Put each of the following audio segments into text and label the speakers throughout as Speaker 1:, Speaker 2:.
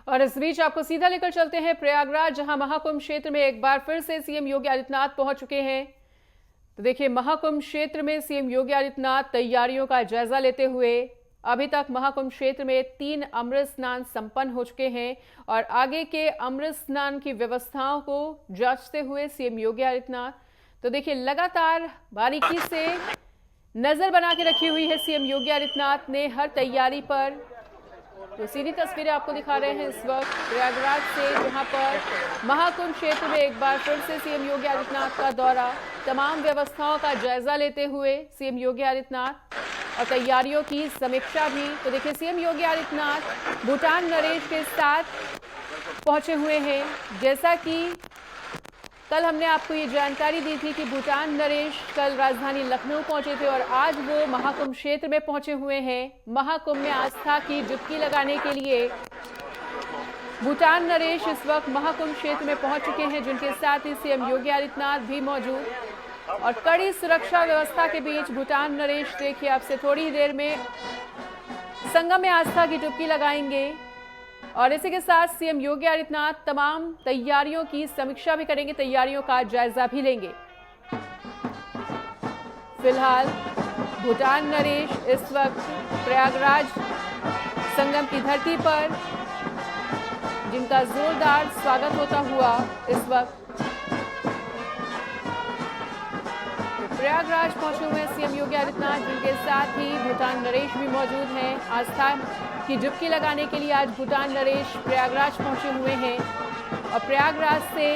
Speaker 1: और इस बीच आपको सीधा लेकर चलते हैं प्रयागराज, जहां महाकुंभ क्षेत्र में एक बार फिर से सीएम योगी आदित्यनाथ पहुंच चुके हैं। तो देखिए, महाकुंभ क्षेत्र में सीएम योगी आदित्यनाथ तैयारियों का जायजा लेते हुए अभी तक महाकुंभ क्षेत्र में 3 अमृत स्नान संपन्न हो चुके हैं और आगे के अमृत स्नान की व्यवस्थाओं को जांचते हुए सीएम योगी आदित्यनाथ तो देखिए लगातार बारीकी से नजर बना के रखी हुई है सीएम योगी आदित्यनाथ ने हर तैयारी पर। तो सीधी तस्वीरें आपको दिखा रहे हैं इस वक्त प्रयागराज से, जहां पर महाकुंभ क्षेत्र में एक बार फिर से सीएम योगी आदित्यनाथ का दौरा, तमाम व्यवस्थाओं का जायजा लेते हुए सीएम योगी आदित्यनाथ और तैयारियों की समीक्षा भी। तो देखिए, सीएम योगी आदित्यनाथ भूटान नरेश के साथ पहुंचे हुए हैं। जैसा कि कल हमने आपको ये जानकारी दी थी कि भूटान नरेश कल राजधानी लखनऊ पहुंचे थे और आज वो महाकुंभ क्षेत्र में पहुंचे हुए हैं। महाकुंभ में आस्था की डुबकी लगाने के लिए भूटान नरेश इस वक्त महाकुंभ क्षेत्र में पहुंच चुके हैं, जिनके साथ ही सीएम योगी आदित्यनाथ भी मौजूद और कड़ी सुरक्षा व्यवस्था के बीच भूटान नरेश देखिए आपसे थोड़ी ही देर में संगम में आस्था की डुबकी लगाएंगे और इसी के साथ सीएम योगी आदित्यनाथ तमाम तैयारियों की समीक्षा भी करेंगे, तैयारियों का जायजा भी लेंगे। फिलहाल भूटान नरेश इस वक्त प्रयागराज संगम की धरती पर, जिनका जोरदार स्वागत होता हुआ इस वक्त प्रयागराज पहुंचे हुए सीएम योगी आदित्यनाथ, जिनके साथ ही भूटान नरेश भी मौजूद हैं। आस्था की डुबकी लगाने के लिए आज भूटान नरेश प्रयागराज पहुंचे हुए हैं और प्रयागराज से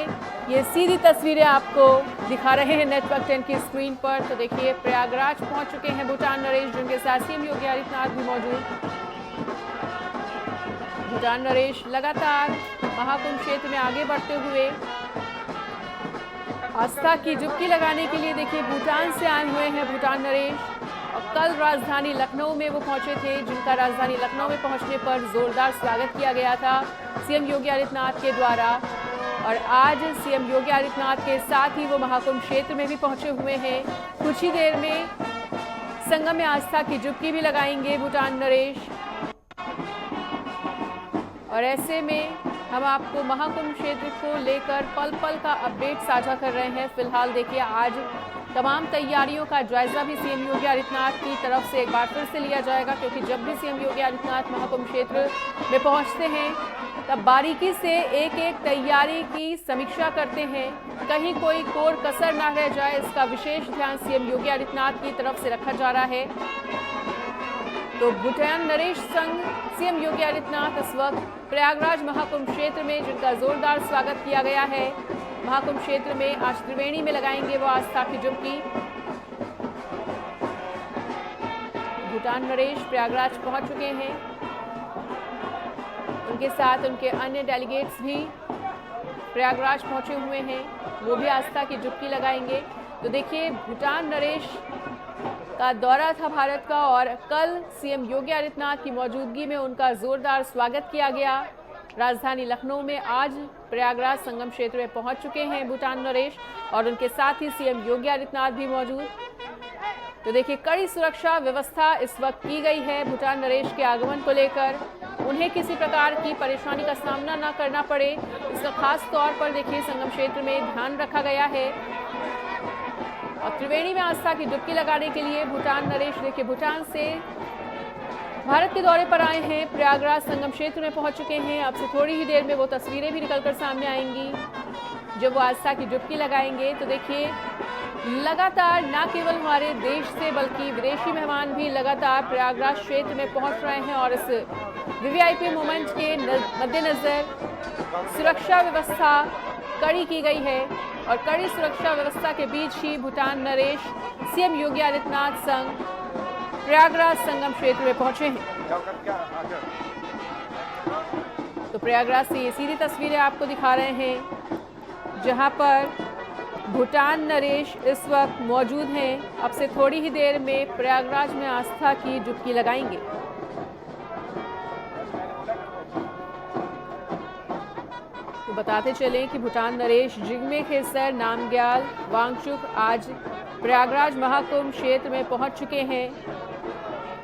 Speaker 1: ये सीधी तस्वीरें आपको दिखा रहे हैं नेटवर्क 10 की स्क्रीन पर। तो देखिए, प्रयागराज पहुंच चुके हैं भूटान नरेश, जिनके साथ सीएम योगी आदित्यनाथ भी मौजूद। भूटान नरेश लगातार महाकुंभ क्षेत्र में आगे बढ़ते हुए आस्था की डुबकी लगाने के लिए देखिए भूटान से आए हुए हैं भूटान नरेश और कल राजधानी लखनऊ में वो पहुंचे थे, जिनका राजधानी लखनऊ में पहुंचने पर जोरदार स्वागत किया गया था सीएम योगी आदित्यनाथ के द्वारा। और आज सीएम योगी आदित्यनाथ के साथ ही वो महाकुंभ क्षेत्र में भी पहुंचे हुए हैं। कुछ ही देर में संगम में आस्था की डुबकी भी लगाएंगे भूटान नरेश और ऐसे में हम आपको महाकुंभ क्षेत्र को लेकर पल पल का अपडेट साझा कर रहे हैं। फिलहाल देखिए, आज तमाम तैयारियों का जायजा भी सीएम योगी आदित्यनाथ की तरफ से एक बार फिर से लिया जाएगा, क्योंकि जब भी सीएम योगी आदित्यनाथ महाकुंभ क्षेत्र में पहुंचते हैं तब बारीकी से एक एक तैयारी की समीक्षा करते हैं, कहीं कोई कोर कसर ना रह जाए, इसका विशेष ध्यान सीएम योगी आदित्यनाथ की तरफ से रखा जा रहा है। तो भूटान नरेश संग सीएम योगी आदित्यनाथ इस वक्त प्रयागराज महाकुंभ क्षेत्र में, जिनका जोरदार स्वागत किया गया है। महाकुंभ क्षेत्र में आज त्रिवेणी में लगाएंगे वो आस्था की डुबकी। भूटान नरेश प्रयागराज पहुंच चुके हैं, उनके साथ उनके अन्य डेलीगेट्स भी प्रयागराज पहुंचे हुए हैं, वो भी आस्था की डुबकी लगाएंगे। तो देखिए, भूटान नरेश का दौरा था भारत का और कल सीएम योगी आदित्यनाथ की मौजूदगी में उनका जोरदार स्वागत किया गया राजधानी लखनऊ में। आज प्रयागराज संगम क्षेत्र में पहुंच चुके हैं भूटान नरेश और उनके साथ ही सीएम योगी आदित्यनाथ भी मौजूद। तो देखिए, कड़ी सुरक्षा व्यवस्था इस वक्त की गई है भूटान नरेश के आगमन को लेकर, उन्हें किसी प्रकार की परेशानी का सामना ना करना पड़े, इसका खास तौर पर देखिए संगम क्षेत्र में ध्यान रखा गया है। और त्रिवेणी में आस्था की डुबकी लगाने के लिए भूटान नरेश देखिए भूटान से भारत के दौरे पर आए हैं, प्रयागराज संगम क्षेत्र में पहुंच चुके हैं। अब से थोड़ी ही देर में वो तस्वीरें भी निकलकर सामने आएंगी जब वो आस्था की डुबकी लगाएंगे। तो देखिए, लगातार न केवल हमारे देश से बल्कि विदेशी मेहमान भी लगातार प्रयागराज क्षेत्र में पहुंच रहे हैं और इस वीवीआईपी मोमेंट के मद्देनजर सुरक्षा व्यवस्था कड़ी की गई है और कड़ी सुरक्षा व्यवस्था के बीच ही भूटान नरेश सीएम योगी आदित्यनाथ संग प्रयागराज संगम क्षेत्र में पहुंचे हैं। तो प्रयागराज से ये सीधी तस्वीरें आपको दिखा रहे हैं, जहां पर भूटान नरेश इस वक्त मौजूद हैं। अब से थोड़ी ही देर में प्रयागराज में आस्था की डुबकी लगाएंगे। तो बताते चलें कि भूटान नरेश जिग्मे खेसर, नामग्याल, वांगचुक आज प्रयागराज महाकुंभ क्षेत्र में पहुंच चुके हैं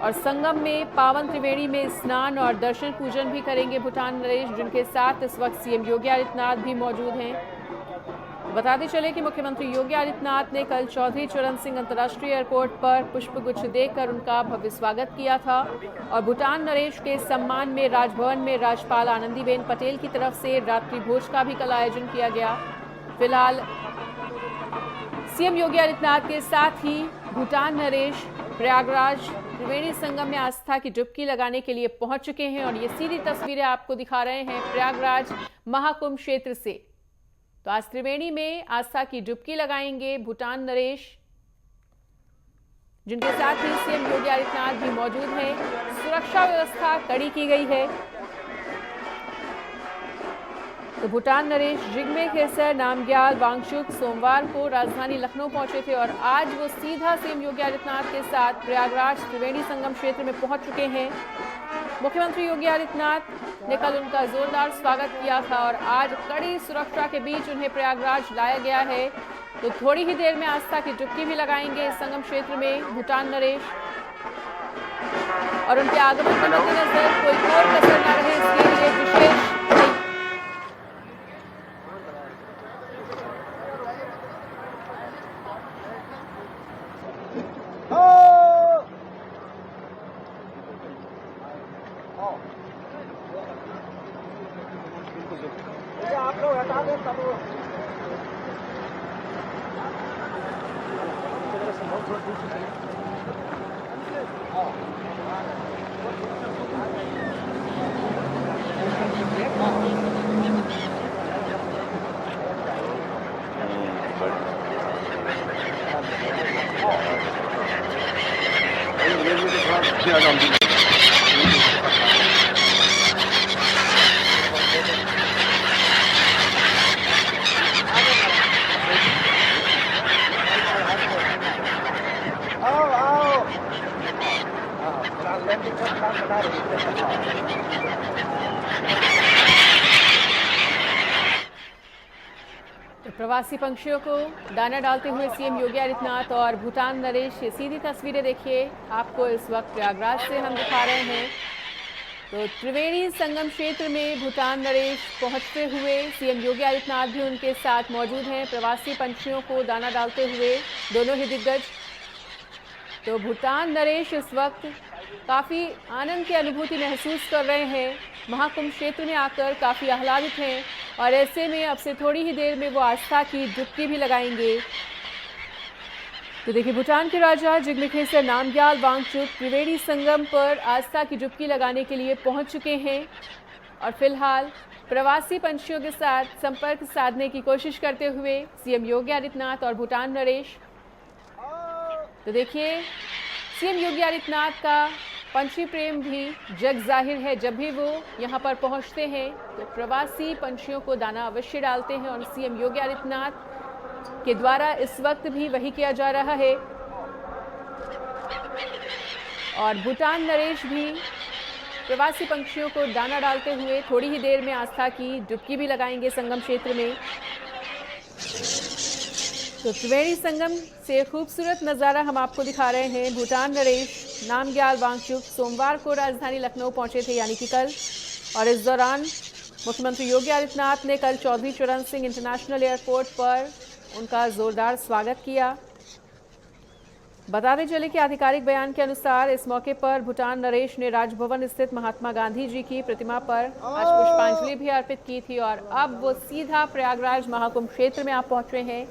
Speaker 1: और संगम में पावन त्रिवेणी में स्नान और दर्शन पूजन भी करेंगे भूटान नरेश, जिनके साथ इस वक्त सीएम योगी आदित्यनाथ भी मौजूद हैं। बताते चले कि मुख्यमंत्री योगी आदित्यनाथ ने कल चौधरी चरण सिंह अंतर्राष्ट्रीय एयरपोर्ट पर पुष्पगुच्छ देकर उनका भव्य स्वागत किया था और भूटान नरेश के सम्मान में राजभवन में राज्यपाल आनंदीबेन पटेल की तरफ से रात्रि भोज का भी कल आयोजन किया गया। फिलहाल सीएम योगी आदित्यनाथ के साथ ही भूटान नरेश प्रयागराज त्रिवेणी संगम में आस्था की डुबकी लगाने के लिए पहुंच चुके हैं और ये सीधी तस्वीरें आपको दिखा रहे हैं प्रयागराज महाकुंभ क्षेत्र से। तो आज त्रिवेणी में आस्था की डुबकी लगाएंगे भूटान नरेश, जिनके साथ ही सीएम योगी आदित्यनाथ भी मौजूद हैं। सुरक्षा व्यवस्था कड़ी की गई है। तो भूटान नरेश जिग्मे खेसर नामग्याल वांगचुक सोमवार को राजधानी लखनऊ पहुंचे थे और आज वो सीधा सीएम योगी आदित्यनाथ के साथ प्रयागराज त्रिवेणी संगम क्षेत्र में पहुंच चुके हैं। मुख्यमंत्री योगी आदित्यनाथ ने कल उनका जोरदार स्वागत किया था और आज कड़ी सुरक्षा के बीच उन्हें प्रयागराज लाया गया है। तो थोड़ी ही देर में आस्था की डुबकी भी लगाएंगे इस संगम क्षेत्र में भूटान नरेश और उनके आगमन के मद्देनजर कोई और कसर न रहे इसके लिए विशेष
Speaker 2: आप लोग हटा दें तब
Speaker 1: प्रवासी पंक्षियों को दाना डालते हुए सीएम योगी आदित्यनाथ और भूटान नरेश, ये सीधी तस्वीरें देखिए आपको इस वक्त प्रयागराज से हम दिखा रहे हैं। तो त्रिवेणी संगम क्षेत्र में भूटान नरेश पहुंचते हुए सीएम योगी आदित्यनाथ भी उनके साथ मौजूद हैं। प्रवासी पंछियों को दाना डालते हुए दोनों ही दिग्गज। तो भूटान नरेश इस वक्त काफ़ी आनंद की अनुभूति महसूस कर रहे हैं। महाकुंभ क्षेत्र में आकर काफ़ी आह्लादित हैं और ऐसे में अब से थोड़ी ही देर में वो आस्था की डुबकी भी लगाएंगे। तो देखिए भूटान के राजा जिग्मे खेसर नामग्याल वांगचुक त्रिवेणी संगम पर आस्था की डुबकी लगाने के लिए पहुंच चुके हैं और फिलहाल प्रवासी पंछियों के साथ संपर्क साधने की कोशिश करते हुए सीएम योगी आदित्यनाथ और भूटान नरेश। तो देखिए सीएम योगी आदित्यनाथ का पंछी प्रेम भी जग जाहिर है। जब भी वो यहाँ पर पहुँचते हैं तो प्रवासी पंछियों को दाना अवश्य डालते हैं और सीएम योगी आदित्यनाथ के द्वारा इस वक्त भी वही किया जा रहा है। और भूटान नरेश भी प्रवासी पंछियों को दाना डालते हुए थोड़ी ही देर में आस्था की डुबकी भी लगाएंगे संगम क्षेत्र में। तो त्रिवेणी संगम से खूबसूरत नज़ारा हम आपको दिखा रहे हैं। भूटान नरेश नामग्याल वांगचुक सोमवार को राजधानी लखनऊ पहुंचे थे, यानी कि कल, और इस दौरान मुख्यमंत्री योगी आदित्यनाथ ने कल चौधरी चरण सिंह इंटरनेशनल एयरपोर्ट पर उनका जोरदार स्वागत किया। बताते चले कि आधिकारिक बयान के अनुसार इस मौके पर भूटान नरेश ने राजभवन स्थित महात्मा गांधी जी की प्रतिमा पर आज पुष्पांजलि भी अर्पित की थी और अब वो सीधा प्रयागराज महाकुंभ क्षेत्र में आप पहुंचे हैं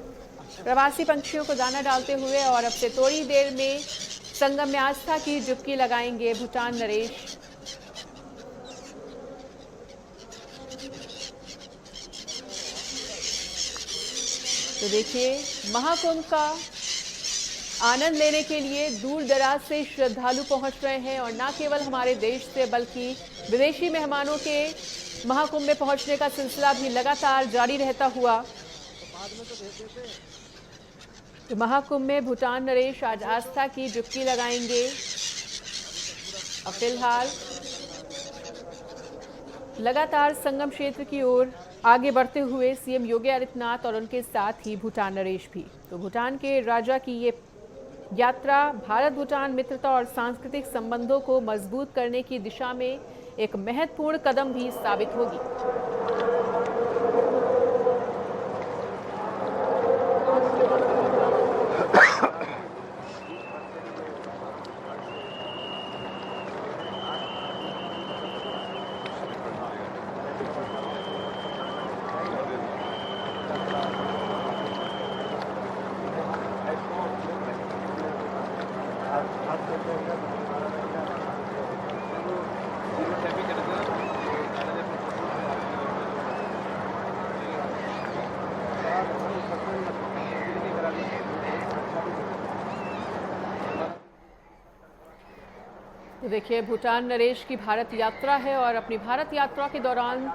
Speaker 1: प्रवासी पंछियों को दाना डालते हुए और अब से थोड़ी देर में संगम में आस्था की डुबकी लगाएंगे भूटान नरेश। तो देखिए महाकुंभ का आनंद लेने के लिए दूर दराज से श्रद्धालु पहुंच रहे हैं और न केवल हमारे देश से बल्कि विदेशी मेहमानों के महाकुंभ में पहुंचने का सिलसिला भी लगातार जारी रहता हुआ। तो महाकुंभ में भूटान नरेश आज आस्था की डुबकी लगाएंगे। अब फिलहाल लगातार संगम क्षेत्र की ओर आगे बढ़ते हुए सीएम योगी आदित्यनाथ और उनके साथ ही भूटान नरेश भी। तो भूटान के राजा की ये यात्रा भारत भूटान मित्रता और सांस्कृतिक संबंधों को मजबूत करने की दिशा में एक महत्वपूर्ण कदम भी साबित होगी। तो देखिए, भूटान नरेश की भारत यात्रा है और अपनी भारत यात्रा के दौरान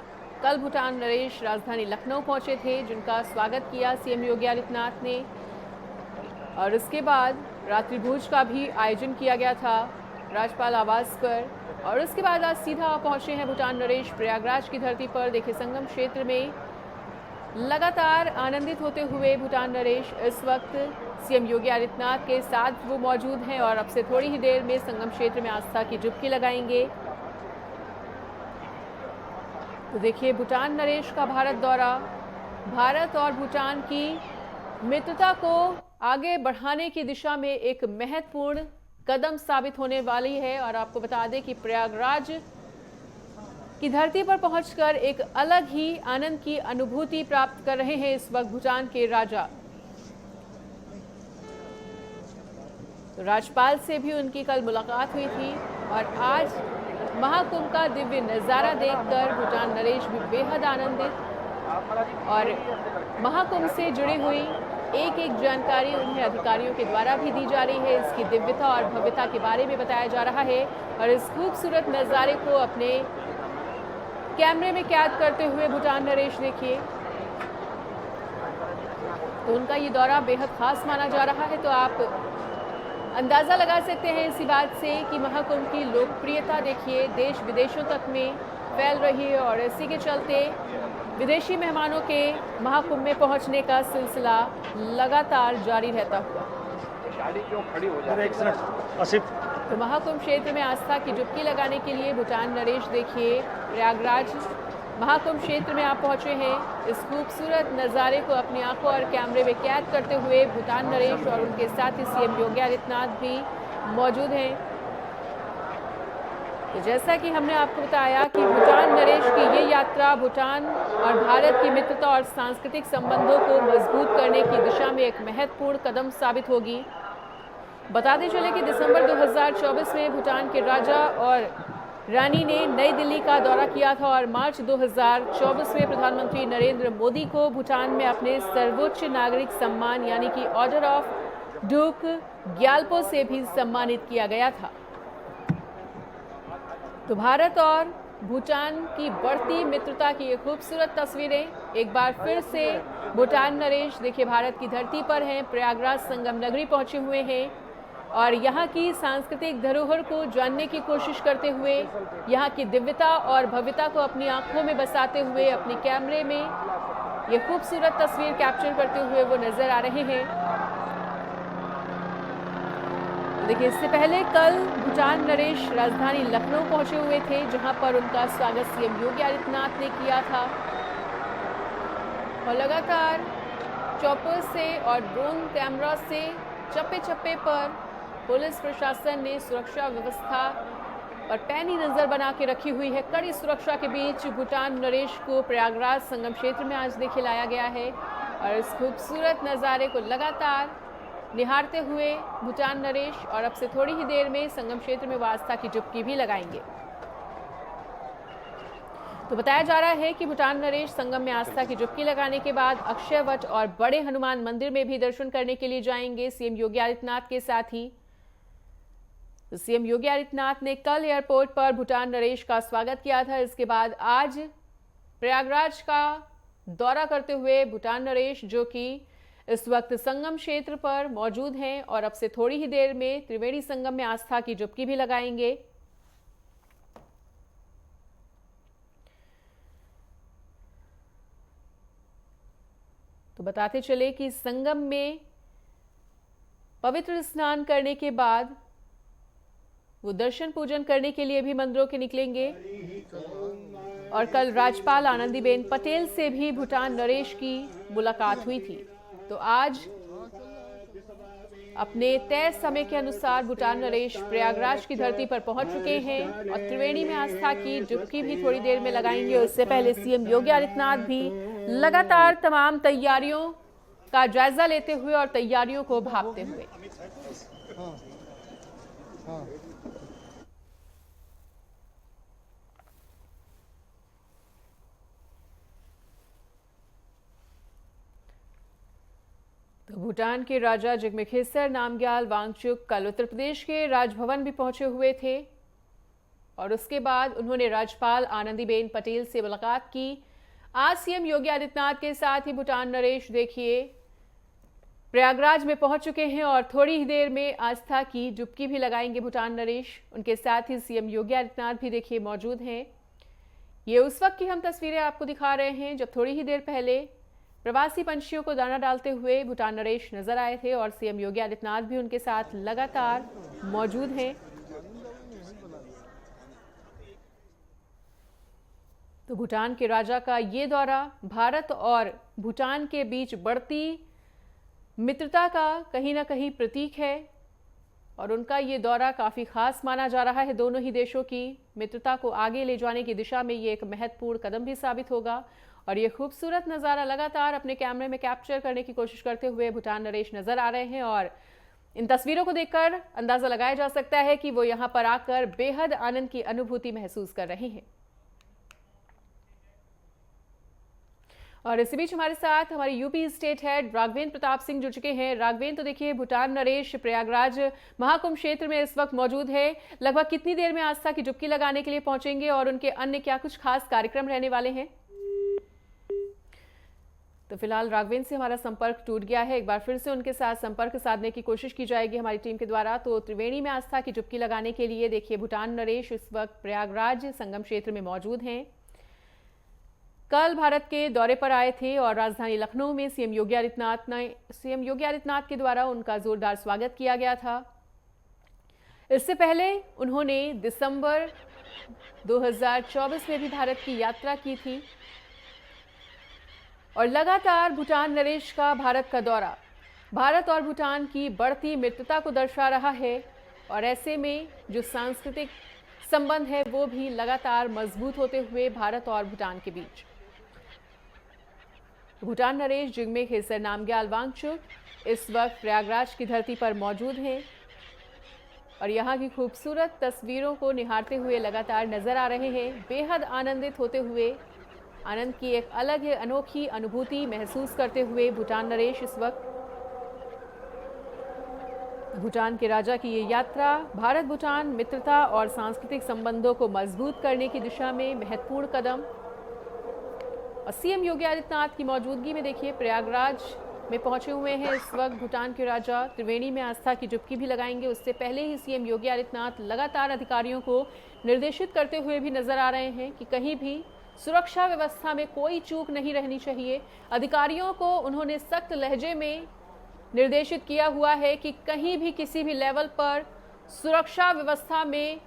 Speaker 1: कल भूटान नरेश राजधानी लखनऊ पहुंचे थे, जिनका स्वागत किया सीएम योगी आदित्यनाथ ने। और इसके बाद रात्रि भोज का भी आयोजन किया गया था राज्यपाल आवास पर। और उसके बाद आज सीधा पहुंचे हैं भूटान नरेश प्रयागराज की धरती पर। देखिए, संगम क्षेत्र में लगातार आनंदित होते हुए भूटान नरेश इस वक्त सीएम योगी आदित्यनाथ के साथ वो मौजूद हैं और अब से थोड़ी ही देर में संगम क्षेत्र में आस्था की डुबकी लगाएंगे। तो देखिए, भूटान नरेश का भारत दौरा भारत और भूटान की मित्रता को आगे बढ़ाने की दिशा में एक महत्वपूर्ण कदम साबित होने वाली है। और आपको बता दें कि प्रयागराज की धरती पर पहुंचकर एक अलग ही आनंद की अनुभूति प्राप्त कर रहे हैं इस वक्त भूटान के राजा। तो राज्यपाल से भी उनकी कल मुलाकात हुई थी और आज महाकुंभ का दिव्य नज़ारा देखकर भूटान नरेश भी बेहद आनंदित। और महाकुंभ से जुड़ी हुई एक एक जानकारी उन्हें अधिकारियों के द्वारा भी दी जा रही है। इसकी दिव्यता और भव्यता के बारे में बताया जा रहा है और इस खूबसूरत नज़ारे को अपने कैमरे में कैद करते हुए भूटान नरेश देखिए, तो उनका ये दौरा बेहद खास माना जा रहा है। तो आप अंदाज़ा लगा सकते हैं इसी बात से कि महाकुंभ की लोकप्रियता देखिए देश विदेशों तक में फैल रही है और इसी के चलते विदेशी मेहमानों के महाकुंभ में पहुंचने का सिलसिला लगातार जारी रहता हुआ। तो महाकुंभ क्षेत्र में आस्था की डुबकी लगाने के लिए भूटान नरेश देखिए प्रयागराज महाकुंभ क्षेत्र में आप पहुंचे हैं। इस खूबसूरत नज़ारे को अपनी आंखों और कैमरे में कैद करते हुए भूटान नरेश और उनके साथ ही सीएम योगी आदित्यनाथ भी मौजूद हैं। तो जैसा कि हमने आपको बताया कि भूटान नरेश की ये यात्रा भूटान और भारत की मित्रता और सांस्कृतिक संबंधों को मजबूत करने की दिशा में एक महत्वपूर्ण कदम साबित होगी। बताते चले कि दिसंबर 2024 में भूटान के राजा और रानी ने नई दिल्ली का दौरा किया था और मार्च 2024 में प्रधानमंत्री नरेंद्र मोदी को भूटान में अपने सर्वोच्च नागरिक सम्मान यानी कि ऑर्डर ऑफ ड्यूक ग्याल्पो से भी सम्मानित किया गया था। तो भारत और भूटान की बढ़ती मित्रता की ये खूबसूरत तस्वीरें एक बार फिर से भूटान नरेश देखिए भारत की धरती पर हैं, प्रयागराज संगम नगरी पहुंचे हुए हैं और यहाँ की सांस्कृतिक धरोहर को जानने की कोशिश करते हुए यहाँ की दिव्यता और भव्यता को अपनी आंखों में बसाते हुए अपने कैमरे में ये खूबसूरत तस्वीर कैप्चर करते हुए वो नजर आ रहे हैं। देखिए, इससे पहले कल भूटान नरेश राजधानी लखनऊ पहुंचे हुए थे, जहां पर उनका स्वागत सीएम योगी आदित्यनाथ ने किया था और लगातार चॉपर से और ड्रोन कैमरा से चप्पे चप्पे पर पुलिस प्रशासन ने सुरक्षा व्यवस्था पर पैनी नजर बना के रखी हुई है। कड़ी सुरक्षा के बीच भूटान नरेश को प्रयागराज संगम क्षेत्र में आज देखे लाया गया है और इस खूबसूरत नज़ारे को लगातार निहारते हुए भूटान नरेश और अब से थोड़ी ही देर में संगम क्षेत्र में आस्था की डुबकी भी लगाएंगे। तो बताया जा रहा है कि भूटान नरेश संगम में आस्था की डुबकी लगाने के बाद अक्षयवट और बड़े हनुमान मंदिर में भी दर्शन करने के लिए जाएंगे सीएम योगी आदित्यनाथ के साथ ही। तो सीएम योगी आदित्यनाथ ने कल एयरपोर्ट पर भूटान नरेश का स्वागत किया था। इसके बाद आज प्रयागराज का दौरा करते हुए भूटान नरेश जो कि इस वक्त संगम क्षेत्र पर मौजूद हैं और अब से थोड़ी ही देर में त्रिवेणी संगम में आस्था की डुबकी भी लगाएंगे। तो बताते चले कि संगम में पवित्र स्नान करने के बाद वो दर्शन पूजन करने के लिए भी मंदिरों के निकलेंगे। और कल राज्यपाल आनंदीबेन पटेल से भी भूटान नरेश की मुलाकात हुई थी। तो आज अपने तय समय के अनुसार भूटान नरेश प्रयागराज की धरती पर पहुंच चुके हैं और त्रिवेणी में आस्था की डुबकी भी थोड़ी देर में लगाएंगे। उससे पहले सीएम योगी आदित्यनाथ भी लगातार तमाम तैयारियों का जायजा लेते हुए और तैयारियों को भांपते हुए। तो भूटान के राजा जिग्मे खेसर नामग्याल वांगचुक कल उत्तर प्रदेश के राजभवन भी पहुंचे हुए थे और उसके बाद उन्होंने राज्यपाल आनंदीबेन पटेल से मुलाकात की। आज सीएम योगी आदित्यनाथ के साथ ही भूटान नरेश देखिए प्रयागराज में पहुंच चुके हैं और थोड़ी ही देर में आस्था की डुबकी भी लगाएंगे भूटान नरेश। उनके साथ ही सीएम योगी आदित्यनाथ भी देखिए मौजूद हैं। ये उस वक्त की हम तस्वीरें आपको दिखा रहे हैं जब थोड़ी ही देर पहले प्रवासी पंछियों को दाना डालते हुए भूटान नरेश नजर आए थे और सीएम योगी आदित्यनाथ भी उनके साथ लगातार मौजूद हैं। तो भूटान के राजा का ये दौरा भारत और भूटान के बीच बढ़ती मित्रता का कहीं ना कहीं प्रतीक है और उनका ये दौरा काफी खास माना जा रहा है। दोनों ही देशों की मित्रता को आगे ले जाने की दिशा में ये एक महत्वपूर्ण कदम भी साबित होगा और ये खूबसूरत नज़ारा लगातार अपने कैमरे में कैप्चर करने की कोशिश करते हुए भूटान नरेश नजर आ रहे हैं और इन तस्वीरों को देखकर अंदाजा लगाया जा सकता है कि वो यहाँ पर आकर बेहद आनंद की अनुभूति महसूस कर रहे हैं। और इसी बीच हमारे साथ हमारे UP state head Raghavendra Pratap Singh जुड़ चुके हैं। राघवेंद्र, तो देखिए भूटान नरेश प्रयागराज महाकुंभ क्षेत्र में इस वक्त मौजूद है। लगभग कितनी देर में आस्था की डुबकी लगाने के लिए पहुंचेंगे और उनके अन्य क्या कुछ खास कार्यक्रम रहने वाले हैं? तो फिलहाल राघवेंद्र से हमारा संपर्क टूट गया है। एक बार फिर से उनके साथ संपर्क साधने की कोशिश की जाएगी हमारी टीम के द्वारा। तो त्रिवेणी में आस्था की डुबकी लगाने के लिए देखिए भूटान नरेश इस वक्त प्रयागराज संगम क्षेत्र में मौजूद हैं। कल भारत के दौरे पर आए थे और राजधानी लखनऊ में सीएम योगी आदित्यनाथ के द्वारा उनका जोरदार स्वागत किया गया था। इससे पहले उन्होंने दिसंबर 2024 में भी भारत की यात्रा की थी और लगातार भूटान नरेश का भारत का दौरा भारत और भूटान की बढ़ती मित्रता को दर्शा रहा है और ऐसे में जो सांस्कृतिक संबंध है वो भी लगातार मजबूत होते हुए भारत और भूटान के बीच। भूटान नरेश जिग्मे खेसर नामग्याल वांगचुक इस वक्त प्रयागराज की धरती पर मौजूद हैं और यहाँ की खूबसूरत तस्वीरों को निहारते हुए लगातार नजर आ रहे हैं। बेहद आनंदित होते हुए आनंद की एक अलग है अनोखी अनुभूति महसूस करते हुए भूटान नरेश इस वक्त भूटान के राजा की ये यात्रा भारत भूटान मित्रता और सांस्कृतिक संबंधों को मजबूत करने की दिशा में महत्वपूर्ण कदम। और सीएम योगी आदित्यनाथ की मौजूदगी में देखिए प्रयागराज में पहुंचे हुए हैं इस वक्त भूटान के राजा। त्रिवेणी में आस्था की डुबकी भी लगाएंगे। उससे पहले ही सीएम योगी आदित्यनाथ लगातार अधिकारियों को निर्देशित करते हुए भी नजर आ रहे हैं कि कहीं भी सुरक्षा व्यवस्था में कोई चूक नहीं रहनी चाहिए। अधिकारियों को उन्होंने सख्त लहजे में निर्देशित किया हुआ है कि कहीं भी किसी भी लेवल पर सुरक्षा व्यवस्था में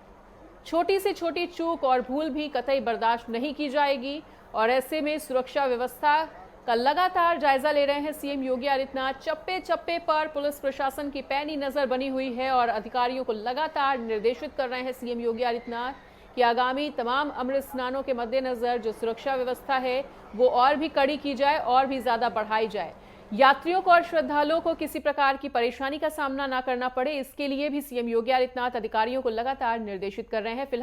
Speaker 1: छोटी से छोटी चूक और भूल भी कतई बर्दाश्त नहीं की जाएगी और ऐसे में सुरक्षा व्यवस्था का लगातार जायजा ले रहे हैं सीएम योगी आदित्यनाथ। चप्पे चप्पे पर पुलिस प्रशासन की पैनी नजर बनी हुई है और अधिकारियों को लगातार निर्देशित कर रहे हैं सीएम योगी आदित्यनाथ कि आगामी तमाम अमृत स्नानों के मद्देनजर जो सुरक्षा व्यवस्था है वो और भी कड़ी की जाए और भी ज्यादा बढ़ाई जाए। यात्रियों को और श्रद्धालुओं को किसी प्रकार की परेशानी का सामना ना करना पड़े, इसके लिए भी सीएम योगी आदित्यनाथ अधिकारियों को लगातार निर्देशित कर रहे हैं।